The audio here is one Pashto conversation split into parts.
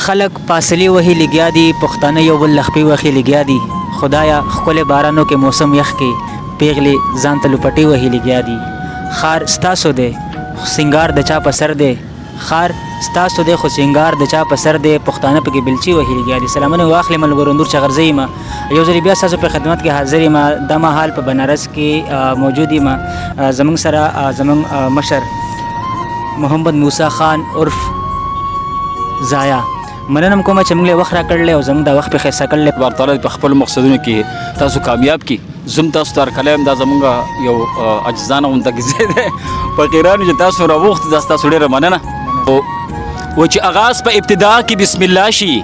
خلق فاصلې وهي لګیا دي، پښتانه یو بل لخپې وهي لګیا دي. خدایا ښکلی بارانو کې موسم یخ کې پیغلې ځان ته لوپټې وهي لګیا دي. ښار ستاسو دی سنگار د چا په سر دی، ښار ستاسو دی خو سنگار د چا په سر دی، پښتانه پکې بلچي وهي لګیا دي. سلامونه واخلې ملګرو نور چغرزی یم، یو ځل بیا ستاسو په خدمت کې حاضر یم. دا مهال په بنارس کې موجود یم. زموږ سره زموږ مشر محمد موسا خان عرف زایah مننه کوم چې موږ له وخت راکړل او زموږ د وخت په خیسه کړل. بار تعالی په خپل مقصدونو کې تاسو کامیاب کی زم تاسو تر کلام دا زمونږ یو اجزانه اونته کې زیاده فقیرانو چې تاسو راوخت تاسو ډیره مننه. و چې آغاز په ابتدا کې بسم الله شي،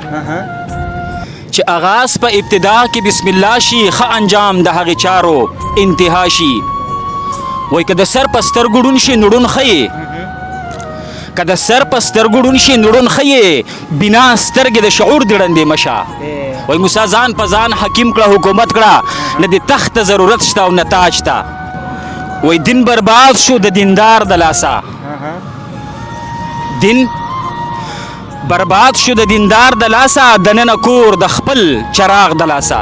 چې آغاز په ابتدا کې بسم الله شي، ښه انجام د هغې چارو انتها شي. وای که د سر په سترګو ړوند شي نړون ښیي، که د سر په سترګو ړوند شي نړون ښیي، بنا سترګې د شعور د ړندې مشه. وای موسی ځان په ځان حکیم کړه حکومت کړه، نه د تخت ضرورت شته او نه تاج ته. وای دین برباد شو د دیندار د لاسه، دین برباد شو د دیندار د لاسه، دننه کور د خپل چراغ د لاسه.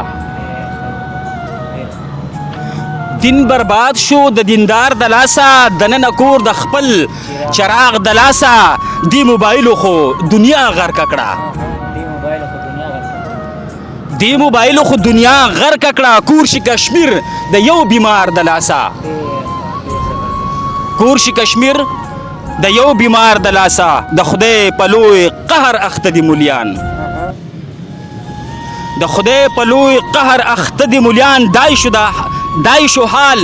دین برباد شو د دیندار د لاسه، دننه کور د خپل چراغ د لاسه. دی موبایلو خو دنیا غرق کړه، دی موبایلو خو دنیا غرق کړه، کور شي کشمیر د یو بیمار د لاسه، کور شي کشمیر د یو بیمار د لاسه. د خدای په لوی قهر اخته دي مولیان، د خدای په لوی قهر اخته دي مولیان. دای شو حال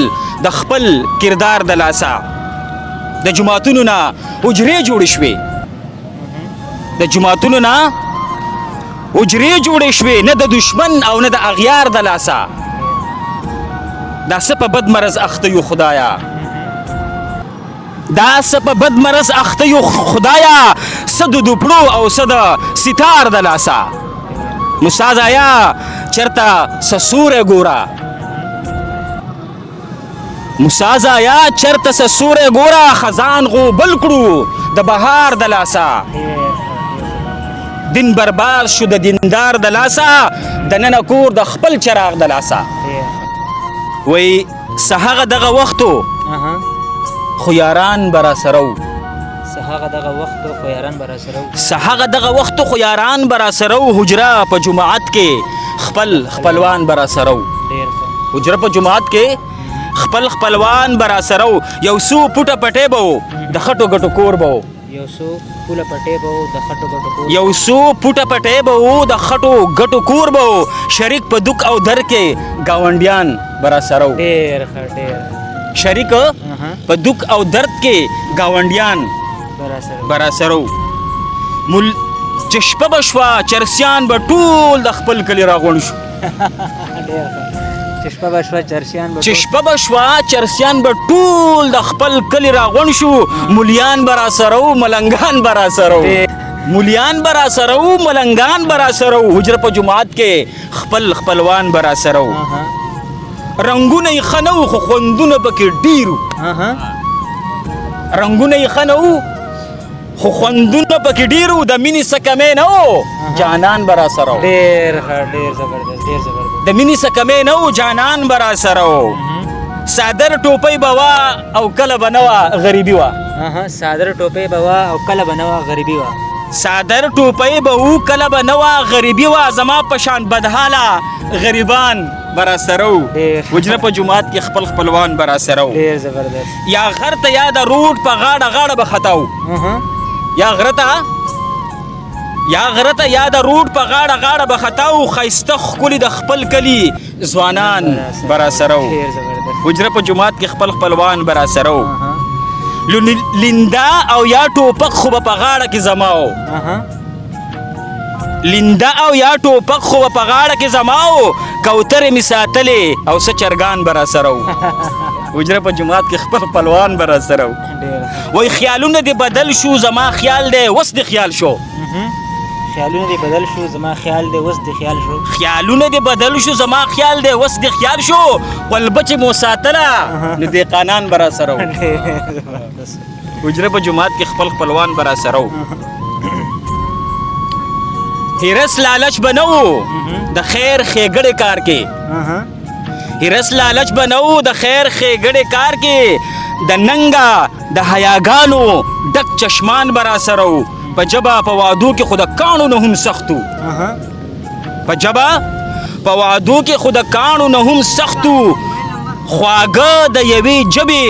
د خپل کردار د لاسه. د جماعتونو نه حجرې جوړې شوې، د جماعتونو نه حجرې جوړې شوې، نه د دشمن او نه د اغیار د لاسه. دا څه په بد مرض اخته یو خدایا، دا څه په بد مرض اخته یو خدایا، څه د دوپړو او څه د ستار د لاسه. موسی زایah چرته څه سوری ګوره، موسی زایah چرته څه سوری ګوره، خزان غوبل کړو د بهار د لاسه. دین برباد شو د دیندار د لاسه، دننه کور د خپل چراغ د لاسه. وای څه هغه دغه وختو خو یاران به راسره وو، څه هغه دغه وختو خو یاران به راسره وو، څه هغه دغه وختو خو یاران به راسره وو. حجره په جماعت کې خپل خپلوان به راسره وو، حجره په جماعت کې خپل خپلوان به راسره وو. یو څو پوټه پټې به وو د خټو ګټو کور به وو، یو څو پوله پټې به وو د خټو ګټو کور، یو څو پوټه پټې به وو د خټو ګټو کور به وو. شریک په دک او در کې گاونډیان به راسره وو، ډېر ښه ډېر شریک په دک او درد کې گاونډیان به راسره وو. چې شپه به شوه چرسیان به ټول د خپل کلي راغونډ شو، چې شپه به شوه چرسیان به ټول د خپل کلي راغونډ شو. مولیان به راسره وو، ملنګان به راسره وو، مولیان به راسره وو، ملنګان به راسره وو. حجره په جماعت کې خپل خپلوان به راسره وو. رنګونه یې ښه نه وو خو خوندونه پکې ډېر وو، رنګونه یې ښه نه وو خو خوندونه پکې ډېر وو. د مینې څه کمی نه وو، جانان به راسره وو، ډېر ښه ډېر زبردست ډېر زبردست. د مینې څه کمی نه وو، جانان به راسره وو. صادر ټوپۍ به وه او کله به نه وه غریبي وه، صادر ټوپۍ به وه او کله به نه وه غریبي وه، صادر ټوپۍ به وو کله به نه وه غریبي وه. زما په شان بدحاله غریبان به راسره وو. حجره په جومات کې خپل خپلوان به راسره وو. ډېر زبردست. یا غر ته یا د روډ په غاړه غاړه به خطا وو، یا غره ته یا د روډ په غاړه غاړه به خطا وو. ښایسته ښکلي د خپل کلي ځوانان به راسره وو. حجره په جومات کې خپل خپلوان به راسره وو. لیندا او یا ټوپک خو به په غاړه کې زما وو، لیندا او یا ټوپک خو به په غاړه کې زما وو. کوترې مې ساتلې او څه چرګان به راسره وو. حجره په جومات کې خپل خپلوان به راسره وو. وای خیالونه دې بدل شو زما خیال دی وس دې خیال شو، خیالونه دې بدل شو زما خیال دی وس دې خیال شو، خیالونه دې بدل شو زما خیال دی وس دې خیال شو. قلبه چې مو ساتله نو دهقانان به راسره وو. حجره په جومات کې خپل خپلوان به راسره وو. هرس لالچ بنو د خیر ښېګړې کار کې هرس لالچ بنو د خیر ښېګړې کار کې د ننګه د حیاګانو ډک چشمان به را سره و په ژبه په وعدو کې خو د کاڼو نه هم سخت و په ژبه په وعدو کې خو د کاڼو نه هم سخت و خواږه د یوې ژبې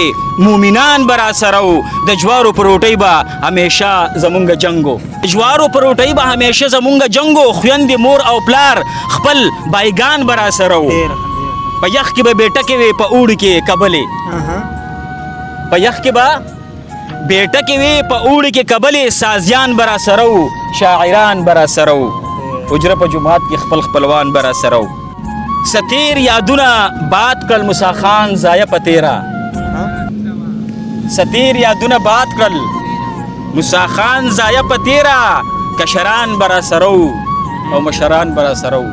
مومنان به را سره و د جوارو په روټۍ به همیشه زمونږ جنګ و د جوارو په روټۍ به همیشه زمونږ جنګ و خویندې مور او پلار خپل بایګان به را سره و په یخ کې به بیټکې وې په اوړي کې کبلې په یخ کې به بیټکې وې په اوړي کې کبلې سازیان به را سره و شاعران به را سره و حجره په جومات کې خپل خپلوان به را سره و ستیر یادونه باد کړل موسی خان زایه په تیرا ستیر یادونه باد کړل موسی خان زایه په تیرا کشران به را سره و او مشران به را سره و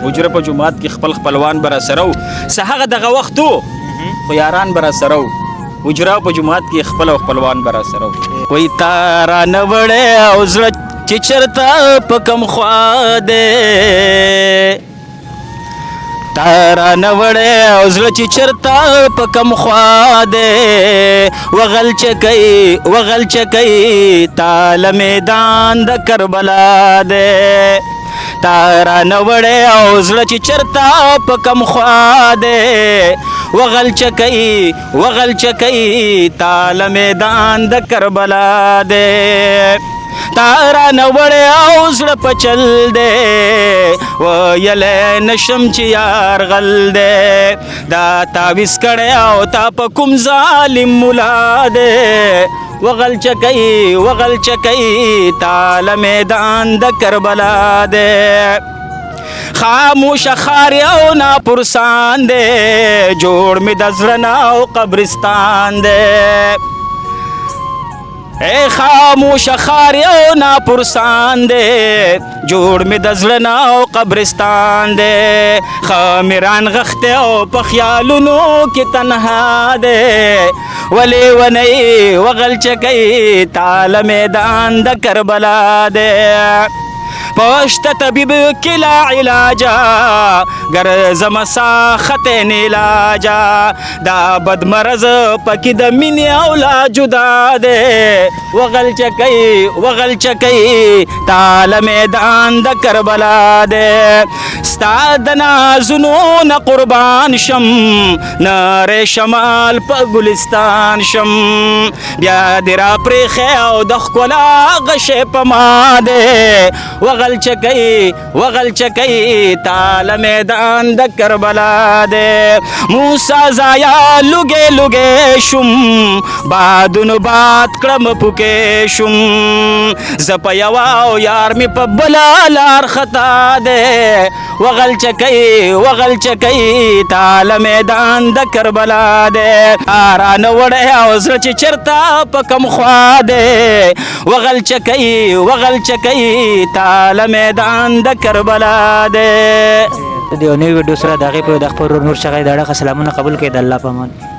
حجره په جومات کې خپل خپلوان به را سره و څه هغه دغه وخت و خو یاران به را سره و حجره په جومات کې خپل او خپلوان به را سره و وایي تا رانه وړی او زړه چې چېرته په کوم خوا دی تا رانه وړی او زړه چې چېرته په کوم خوا دی وغل چکی تا له میدان د کربلا دی تا رانه وړی او زړه چې چېرته په کوم خوا دی وغل چکی تا له میدان د کربلا دی تارا نوړې او زړه په چل دی ویلی نشم چې یار غل دی دا تعویض کړی او تا په کوم ظالم ملا دی وغل چکی تا له میدان د کربلا دی خاموش خار او ناپرسان دی جوړ مې د زړه نه او قبرستان دی اے خاموش خار او ناپرسان دی جوړ مې د زړه نه او قبرستان دی خامیران غخته او په خیالونو کې تنها دی ولې ونی وغل چکی تاله میدان د کربلا دی پشت طبیب کلا علاجا گر زمسا خطین علاجا دا بد مرض پکی د مینی اولا جدا دے وغل چکی تال میدان د کربلا دے ستا د نازونو نه قربان شم نار شمال په ګلستان شم بیا دې را پرېښی او د ښکلا غشې په ما دی وغل چکی تال میدان د کربلا دی موسی زایا لوګې شم بادونو باد کړم پوکې شم زه په یوه او یار مې په بله لار خطا دی وغل چکی تال میدان د کربلا دی رانه وړی او زړه چې چېرته په کوم خوا دی وغل چکی تال میدان د کربلا دی د یو نوي ویډیو سره د هغې په د خپل ورور نور شغی د اړخه سلامونه قبول کړئ د الله په امان